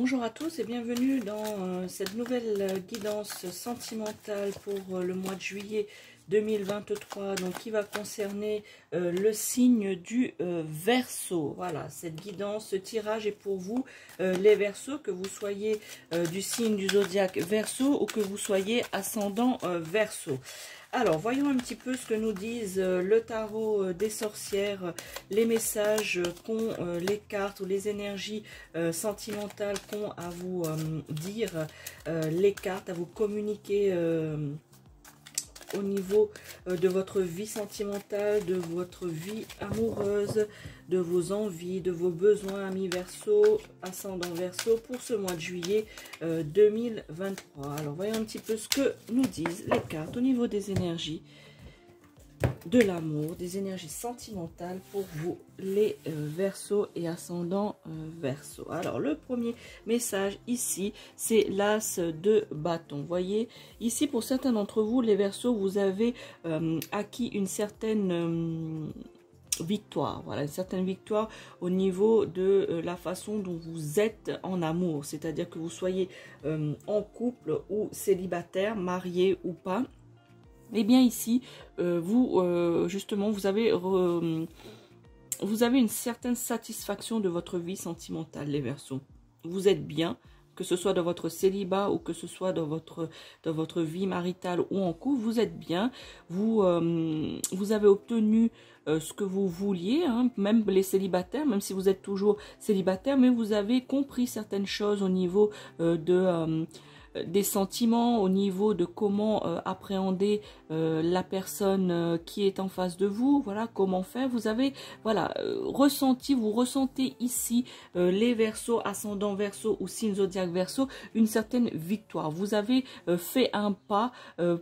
Bonjour à tous et bienvenue dans cette nouvelle guidance sentimentale pour le mois de juillet 2023, donc qui va concerner le signe du Verseau. Voilà, cette guidance, ce tirage est pour vous les Verseaux, que vous soyez du signe du zodiaque Verseau ou que vous soyez ascendant Verseau. Alors, voyons un petit peu ce que nous disent le tarot des sorcières, les messages qu'ont les cartes ou les énergies sentimentales qu'ont à vous dire les cartes, à vous communiquer au niveau de votre vie sentimentale, de votre vie amoureuse, de vos envies, de vos besoins, amis Verseau, ascendant Verseau, pour ce mois de juillet 2023. Alors, voyons un petit peu ce que nous disent les cartes au niveau des énergies de l'amour, des énergies sentimentales pour vous, les Verseaux et ascendant Verseau. Alors, le premier message ici, c'est l'As de bâton. Vous voyez, ici, pour certains d'entre vous, les Verseaux, vous avez acquis une certaine victoire. Voilà, une certaine victoire au niveau de la façon dont vous êtes en amour. C'est-à-dire que vous soyez en couple ou célibataire, marié ou pas. Eh bien ici, justement, vous avez une certaine satisfaction de votre vie sentimentale, les Verseaux. Vous êtes bien, que ce soit dans votre célibat ou que ce soit dans votre vie maritale ou en couple, vous êtes bien. Vous avez obtenu ce que vous vouliez, hein, même les célibataires, même si vous êtes toujours célibataire, mais vous avez compris certaines choses au niveau des sentiments, au niveau de comment appréhender la personne qui est en face de vous, voilà, comment faire. Vous avez, voilà, vous ressentez ici, les Verseaux, ascendant Verseau ou signe zodiaque Verseau, une certaine victoire. Vous avez fait un pas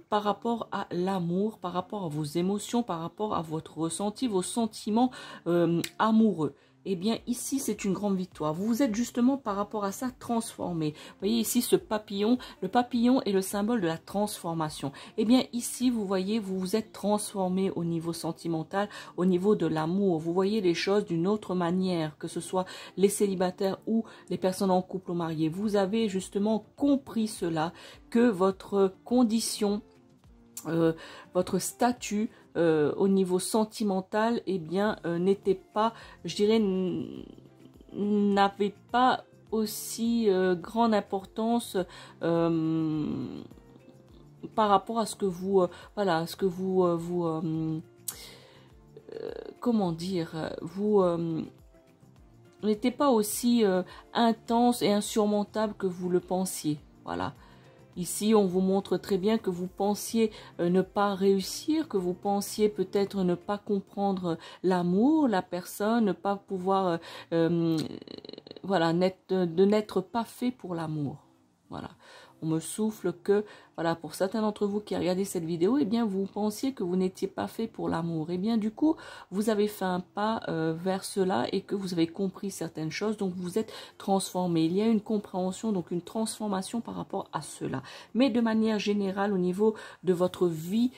par rapport à l'amour, par rapport à vos émotions, par rapport à votre ressenti, vos sentiments amoureux. Eh bien, ici, c'est une grande victoire. Vous vous êtes justement, par rapport à ça, transformé. Vous voyez ici ce papillon. Le papillon est le symbole de la transformation. Eh bien, ici, vous voyez, vous vous êtes transformé au niveau sentimental, au niveau de l'amour. Vous voyez les choses d'une autre manière, que ce soit les célibataires ou les personnes en couple ou mariées. Vous avez justement compris cela, que votre condition, votre statut au niveau sentimental, eh bien, n'était pas, je dirais, n'avait pas aussi grande importance par rapport à ce que vous, voilà, à ce que comment dire, vous n'était pas aussi intense et insurmontable que vous le pensiez, voilà. Ici, on vous montre très bien que vous pensiez ne pas réussir, que vous pensiez peut-être ne pas comprendre l'amour, la personne, ne pas pouvoir, voilà, de n'être pas fait pour l'amour. Voilà. On me souffle que, voilà, pour certains d'entre vous qui regardez cette vidéo, eh bien, vous pensiez que vous n'étiez pas fait pour l'amour. Eh bien, du coup, vous avez fait un pas vers cela et que vous avez compris certaines choses, donc vous êtes transformé. Il y a une compréhension, donc une transformation par rapport à cela. Mais de manière générale, au niveau de votre vie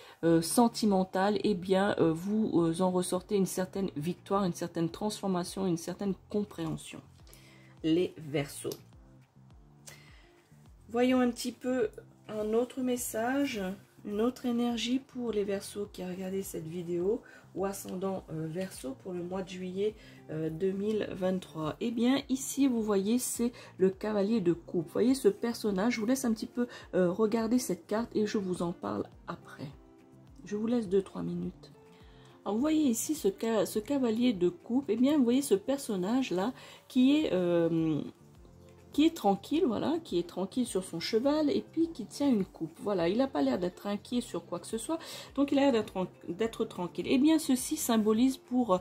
sentimentale, eh bien, vous en ressortez une certaine victoire, une certaine transformation, une certaine compréhension. Les Verseaux. Voyons un petit peu un autre message, une autre énergie pour les Verseaux qui a regardé cette vidéo ou ascendant Verseau pour le mois de juillet 2023. Eh bien, ici, vous voyez, c'est le cavalier de coupe. Vous voyez ce personnage, je vous laisse un petit peu regarder cette carte et je vous en parle après. Je vous laisse 2-3 minutes. Alors, vous voyez ici ce cavalier de coupe, eh bien, vous voyez ce personnage-là qui est tranquille, voilà, qui est tranquille sur son cheval et puis qui tient une coupe. Voilà, il n'a pas l'air d'être inquiet sur quoi que ce soit, donc il a l'air d'être tranquille. Eh bien, ceci symbolise pour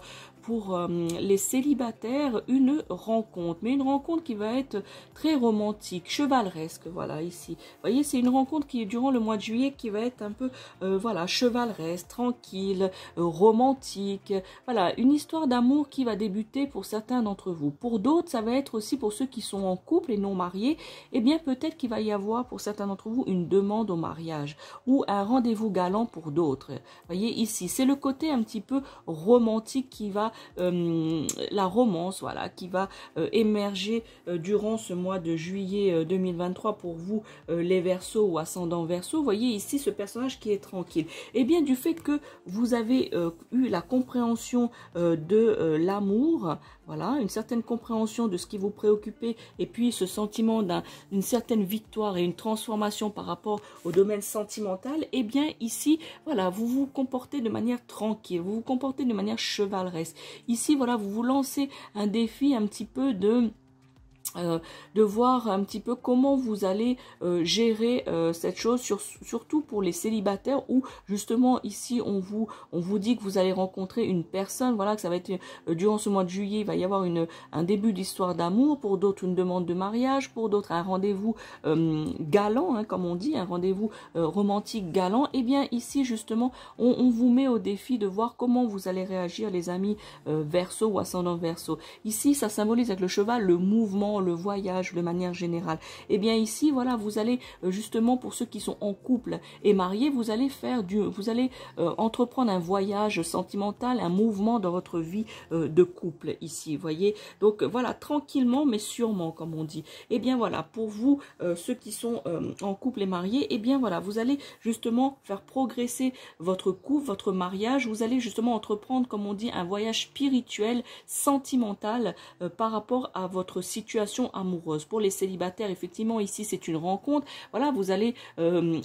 les célibataires une rencontre, mais une rencontre qui va être très romantique, chevaleresque, voilà, ici. Vous voyez, c'est une rencontre qui est durant le mois de juillet qui va être un peu, voilà, chevaleresque, tranquille, romantique, voilà, une histoire d'amour qui va débuter pour certains d'entre vous. Pour d'autres, ça va être aussi pour ceux qui sont en couple et non mariés, eh bien peut-être qu'il va y avoir pour certains d'entre vous une demande au mariage ou un rendez-vous galant pour d'autres. Voyez ici, c'est le côté un petit peu romantique qui va la romance, voilà, qui va émerger durant ce mois de juillet 2023 pour vous, les Verseaux ou ascendant Verseau. Vous voyez ici ce personnage qui est tranquille. Et bien du fait que vous avez eu la compréhension de l'amour, voilà, une certaine compréhension de ce qui vous préoccupait, et puis ce sentiment d'une certaine victoire et une transformation par rapport au domaine sentimental, et bien ici, voilà, vous vous comportez de manière tranquille, vous vous comportez de manière chevaleresque. Ici, voilà, vous vous lancez un défi un petit peu de voir un petit peu comment vous allez gérer cette chose, surtout pour les célibataires, où justement ici on vous dit que vous allez rencontrer une personne, voilà, que ça va être durant ce mois de juillet, il va y avoir un début d'histoire d'amour, pour d'autres une demande de mariage, pour d'autres un rendez-vous galant, hein, comme on dit, un rendez-vous romantique galant. Et bien ici justement on vous met au défi de voir comment vous allez réagir, les amis Verseau ou ascendant Verseau. Ici ça symbolise avec le cheval le mouvement, le voyage de manière générale. Et bien ici, voilà, vous allez justement, pour ceux qui sont en couple et mariés, vous allez entreprendre un voyage sentimental, un mouvement dans votre vie de couple ici, vous voyez. Donc voilà, tranquillement mais sûrement, comme on dit. Et bien voilà, pour vous, ceux qui sont en couple et mariés, et bien voilà, vous allez justement faire progresser votre couple, votre mariage. Vous allez justement entreprendre, comme on dit, un voyage spirituel, sentimental par rapport à votre situation amoureuse. Pour les célibataires, effectivement, ici c'est une rencontre. Voilà, vous allez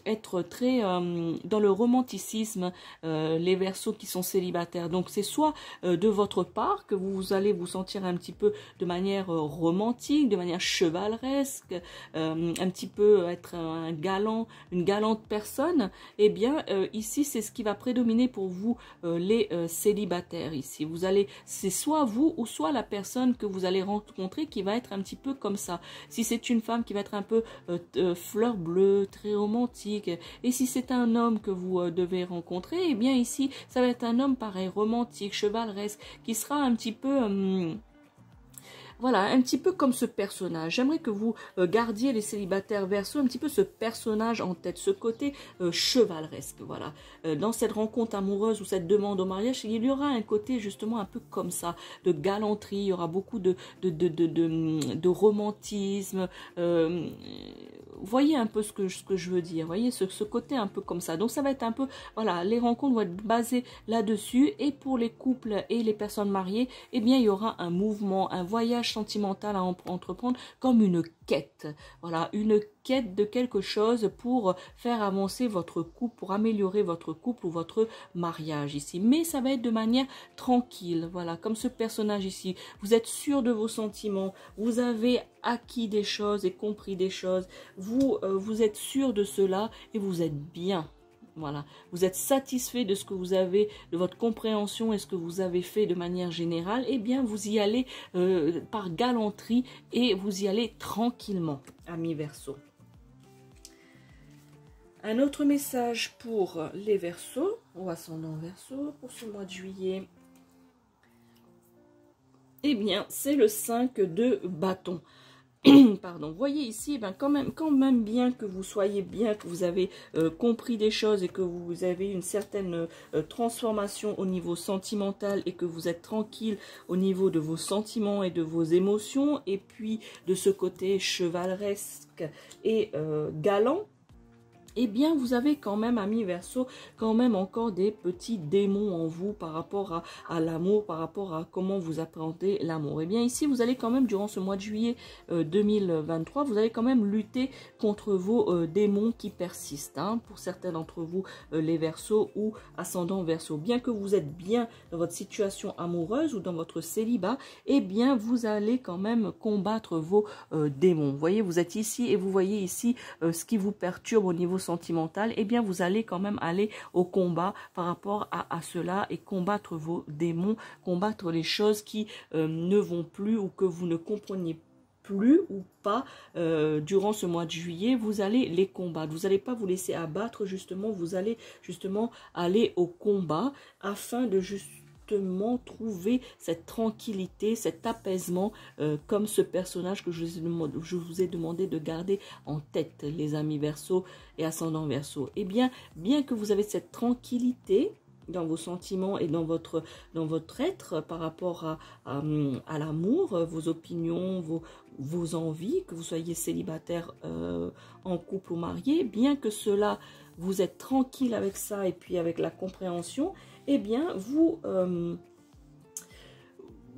être très dans le romanticisme, les Verseaux qui sont célibataires. Donc c'est soit de votre part que vous allez vous sentir un petit peu de manière romantique, de manière chevaleresque, un petit peu être un galant, une galante personne. Et bien ici c'est ce qui va prédominer pour vous, les célibataires. Ici vous allez, c'est soit vous ou soit la personne que vous allez rencontrer qui va être un petit peu comme ça. Si c'est une femme qui va être un peu fleur bleue, très romantique, et si c'est un homme que vous devez rencontrer, et bien ici ça va être un homme pareil, romantique, chevaleresque, qui sera un petit peu voilà, un petit peu comme ce personnage. J'aimerais que vous gardiez, les célibataires Verseau, un petit peu ce personnage en tête, ce côté chevaleresque. Voilà, dans cette rencontre amoureuse ou cette demande au mariage, il y aura un côté justement un peu comme ça, de galanterie. Il y aura beaucoup de romantisme. Voyez un peu ce que je veux dire. Voyez ce côté un peu comme ça. Donc ça va être un peu, voilà, les rencontres vont être basées là-dessus. Et pour les couples et les personnes mariées, eh bien il y aura un mouvement, un voyage sentimental à entreprendre, comme une quête. Voilà, une quête de quelque chose pour faire avancer votre couple, pour améliorer votre couple ou votre mariage ici. Mais ça va être de manière tranquille. Voilà, comme ce personnage ici. Vous êtes sûr de vos sentiments. Vous avez acquis des choses et compris des choses. Vous êtes sûr de cela et vous êtes bien. Voilà, vous êtes satisfait de ce que vous avez, de votre compréhension et ce que vous avez fait de manière générale. Eh bien, vous y allez par galanterie et vous y allez tranquillement, amis Verseaux. Un autre message pour les Verseaux ou ascendant Verseau pour ce mois de juillet. Eh bien, c'est le 5 de bâton. Pardon, voyez ici, ben quand même bien que vous soyez bien, que vous avez compris des choses et que vous avez une certaine transformation au niveau sentimental et que vous êtes tranquille au niveau de vos sentiments et de vos émotions, et puis de ce côté chevaleresque et galant. Eh bien, vous avez quand même, amis Verseau, quand même encore des petits démons en vous par rapport à l'amour, par rapport à comment vous appréhendez l'amour. Eh bien, ici, vous allez quand même, durant ce mois de juillet 2023, vous allez quand même lutter contre vos démons qui persistent. Hein, pour certains d'entre vous, les Verseaux ou ascendants Verseau. Bien que vous êtes bien dans votre situation amoureuse ou dans votre célibat, eh bien, vous allez quand même combattre vos démons. Vous voyez, vous êtes ici et vous voyez ici ce qui vous perturbe au niveau sentimental, eh bien vous allez quand même aller au combat par rapport à cela et combattre vos démons, combattre les choses qui ne vont plus ou que vous ne compreniez plus ou pas durant ce mois de juillet. Vous allez les combattre, vous n'allez pas vous laisser abattre, justement, vous allez justement aller au combat afin de trouver cette tranquillité, cet apaisement, comme ce personnage que je vous ai demandé de garder en tête, les amis Verseau et ascendant Verseau. Eh bien, bien que vous avez cette tranquillité, dans vos sentiments et dans votre être par rapport à l'amour, vos opinions, vos envies, que vous soyez célibataire, en couple ou marié, bien que cela, vous êtes tranquille avec ça et puis avec la compréhension, eh bien,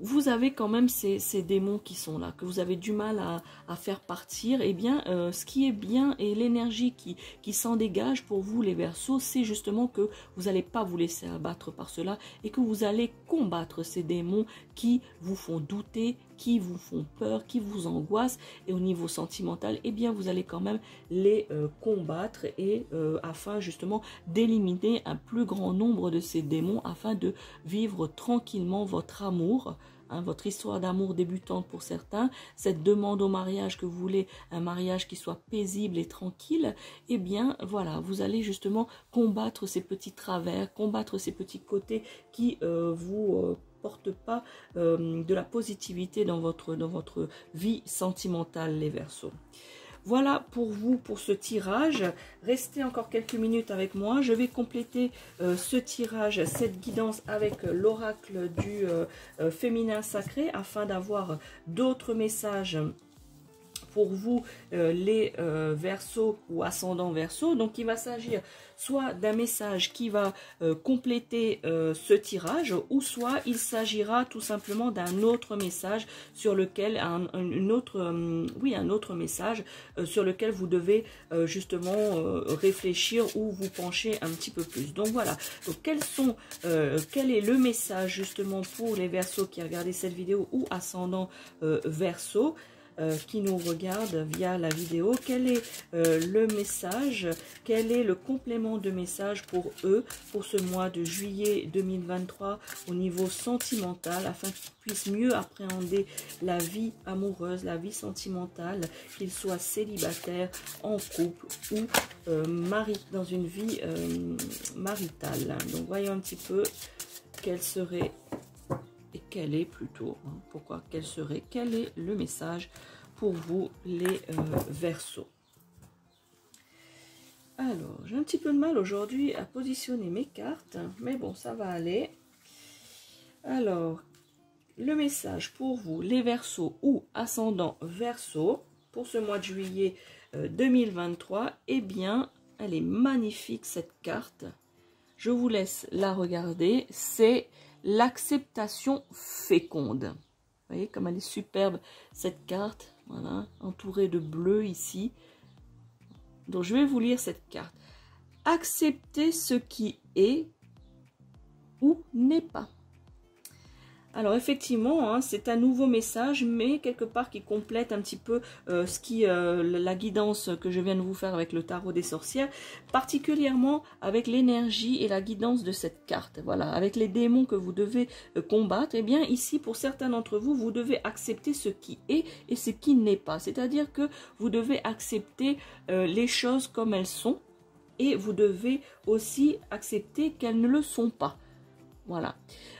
vous avez quand même ces démons qui sont là, que vous avez du mal à faire partir. Eh bien, ce qui est bien et l'énergie qui s'en dégage pour vous, les Verseaux, c'est justement que vous n'allez pas vous laisser abattre par cela et que vous allez combattre ces démons qui vous font douter, qui vous font peur, qui vous angoissent. Et au niveau sentimental, eh bien, vous allez quand même les combattre et afin justement d'éliminer un plus grand nombre de ces démons afin de vivre tranquillement votre amour. Votre histoire d'amour débutante pour certains, cette demande au mariage que vous voulez, un mariage qui soit paisible et tranquille, eh bien voilà, vous allez justement combattre ces petits travers, combattre ces petits côtés qui vous portent pas de la positivité dans votre vie sentimentale, les Verseaux. Voilà pour vous, pour ce tirage. Restez encore quelques minutes avec moi. Je vais compléter ce tirage, cette guidance avec l'oracle du féminin sacré afin d'avoir d'autres messages pour vous, les Verseaux ou ascendants Verseaux. Donc il va s'agir soit d'un message qui va compléter ce tirage, ou soit il s'agira tout simplement d'un autre message sur lequel un autre message sur lequel vous devez justement réfléchir ou vous pencher un petit peu plus. Donc voilà, donc quel est le message justement pour les Verseaux qui regardent cette vidéo ou ascendant Verseaux qui nous regarde via la vidéo. Quel est le message, quel est le complément de message pour eux pour ce mois de juillet 2023 au niveau sentimental, afin qu'ils puissent mieux appréhender la vie amoureuse, la vie sentimentale, qu'ils soient célibataires, en couple ou dans une vie maritale. Donc voyons un petit peu quelle serait et quel est plutôt, quel est le message pour vous, les Verseaux. Alors, j'ai un petit peu de mal aujourd'hui à positionner mes cartes, mais bon, ça va aller. Alors, le message pour vous, les Verseaux ou ascendant Verseaux, pour ce mois de juillet 2023, eh bien, elle est magnifique cette carte. Je vous laisse la regarder, c'est l'acceptation féconde. Vous voyez comme elle est superbe cette carte, voilà, entourée de bleu ici. Donc je vais vous lire cette carte. Accepter ce qui est ou n'est pas. Alors effectivement, hein, c'est un nouveau message, mais quelque part qui complète un petit peu la guidance que je viens de vous faire avec le tarot des sorcières, particulièrement avec l'énergie et la guidance de cette carte. Voilà, avec les démons que vous devez combattre, et bien ici, pour certains d'entre vous, vous devez accepter ce qui est et ce qui n'est pas. C'est-à-dire que vous devez accepter les choses comme elles sont, et vous devez aussi accepter qu'elles ne le sont pas. Voilà,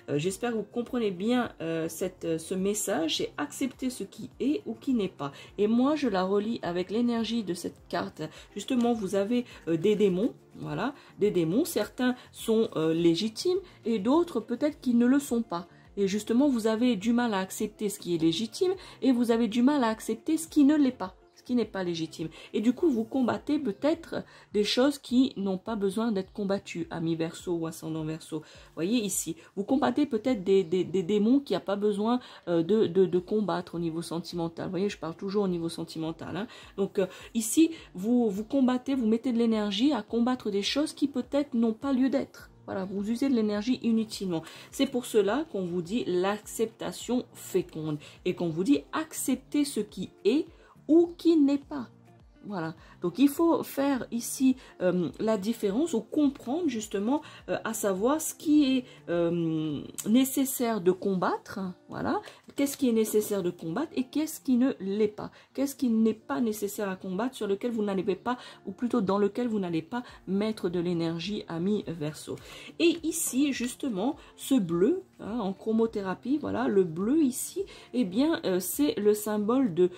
j'espère que vous comprenez bien ce message, c'est accepter ce qui est ou qui n'est pas. Et moi, je la relie avec l'énergie de cette carte. Justement, vous avez des démons, voilà, des démons. Certains sont légitimes et d'autres peut-être qu'ils ne le sont pas. Et justement, vous avez du mal à accepter ce qui est légitime et vous avez du mal à accepter ce qui ne l'est pas, qui n'est pas légitime. Et du coup, vous combattez peut-être des choses qui n'ont pas besoin d'être combattues, amis Verseaux ou ascendant Verseaux. Voyez ici, vous combattez peut-être des démons qui n'ont pas besoin de combattre au niveau sentimental. Vous voyez, je parle toujours au niveau sentimental. Hein. Donc ici, vous combattez, vous mettez de l'énergie à combattre des choses qui peut-être n'ont pas lieu d'être. Voilà, vous usez de l'énergie inutilement. C'est pour cela qu'on vous dit l'acceptation féconde et qu'on vous dit accepter ce qui est ou qui n'est pas. Voilà, donc il faut faire ici la différence ou comprendre justement à savoir ce qui est nécessaire de combattre, voilà, qu'est-ce qui est nécessaire de combattre et qu'est-ce qui ne l'est pas, qu'est-ce qui n'est pas nécessaire à combattre, sur lequel vous n'allez pas, ou plutôt dans lequel vous n'allez pas mettre de l'énergie, amis Verseaux. Et ici justement ce bleu, hein, en chromothérapie, voilà, le bleu ici, eh bien, c'est le symbole de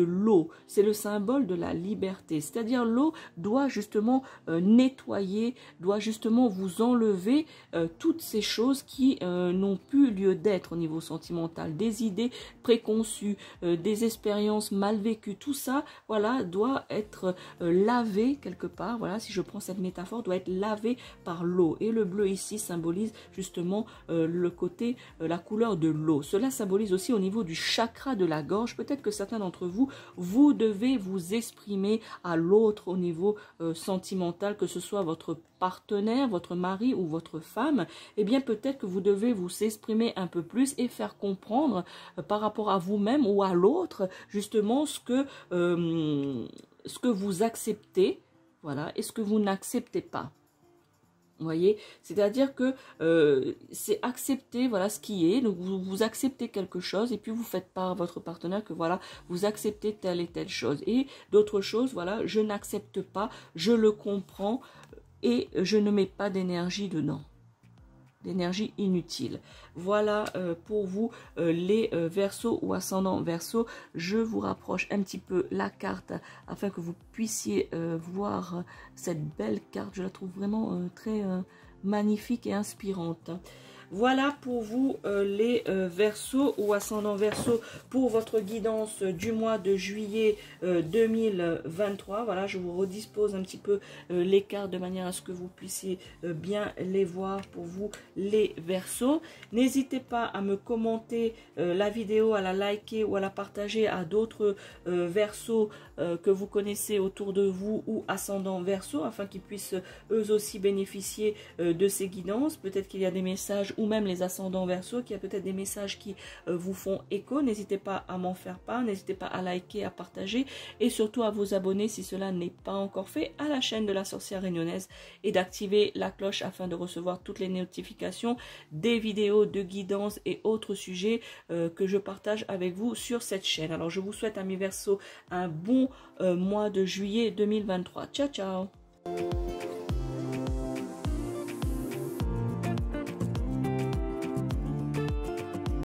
l'eau, c'est le symbole de la liberté. C'est-à-dire l'eau doit justement nettoyer, doit justement vous enlever toutes ces choses qui n'ont plus lieu d'être au niveau sentimental, des idées préconçues, des expériences mal vécues, tout ça, voilà, doit être lavé quelque part, voilà, si je prends cette métaphore, doit être lavé par l'eau. Et le bleu ici symbolise justement le côté, la couleur de l'eau. Cela symbolise aussi au niveau du chakra de la gorge. Peut-être que certains d'entre vous, vous devez vous exprimer à l'autre au niveau sentimental, que ce soit votre partenaire, votre mari ou votre femme. Eh bien, peut-être que vous devez vous exprimer un peu plus et faire comprendre par rapport à vous-même ou à l'autre, justement, ce que vous acceptez, voilà, et ce que vous n'acceptez pas. Vous voyez, c'est-à-dire que c'est accepter, voilà, ce qui est. Donc vous acceptez quelque chose et puis vous faites part à votre partenaire que voilà, vous acceptez telle et telle chose. Et d'autres choses, voilà, je n'accepte pas, je le comprends et je ne mets pas d'énergie dedans, d'énergie inutile. Voilà pour vous les Verseaux ou ascendants Verseaux. Je vous rapproche un petit peu la carte afin que vous puissiez voir cette belle carte. Je la trouve vraiment très magnifique et inspirante. Voilà pour vous les Verseaux ou ascendants Verseaux pour votre guidance du mois de juillet 2023. Voilà, je vous redispose un petit peu les cartes de manière à ce que vous puissiez bien les voir pour vous les Verseaux. N'hésitez pas à me commenter la vidéo, à la liker ou à la partager à d'autres Verseaux que vous connaissez autour de vous ou ascendants Verseaux afin qu'ils puissent eux aussi bénéficier de ces guidances. Peut-être qu'il y a des messages ou même les ascendants Verseaux, qu'il y a peut-être des messages qui vous font écho. N'hésitez pas à m'en faire part, n'hésitez pas à liker, à partager et surtout à vous abonner si cela n'est pas encore fait à la chaîne de la sorcière réunionnaise et d'activer la cloche afin de recevoir toutes les notifications des vidéos de guidance et autres sujets que je partage avec vous sur cette chaîne. Alors je vous souhaite, amis Verseaux, un bon mois de juillet 2023. Ciao, ciao!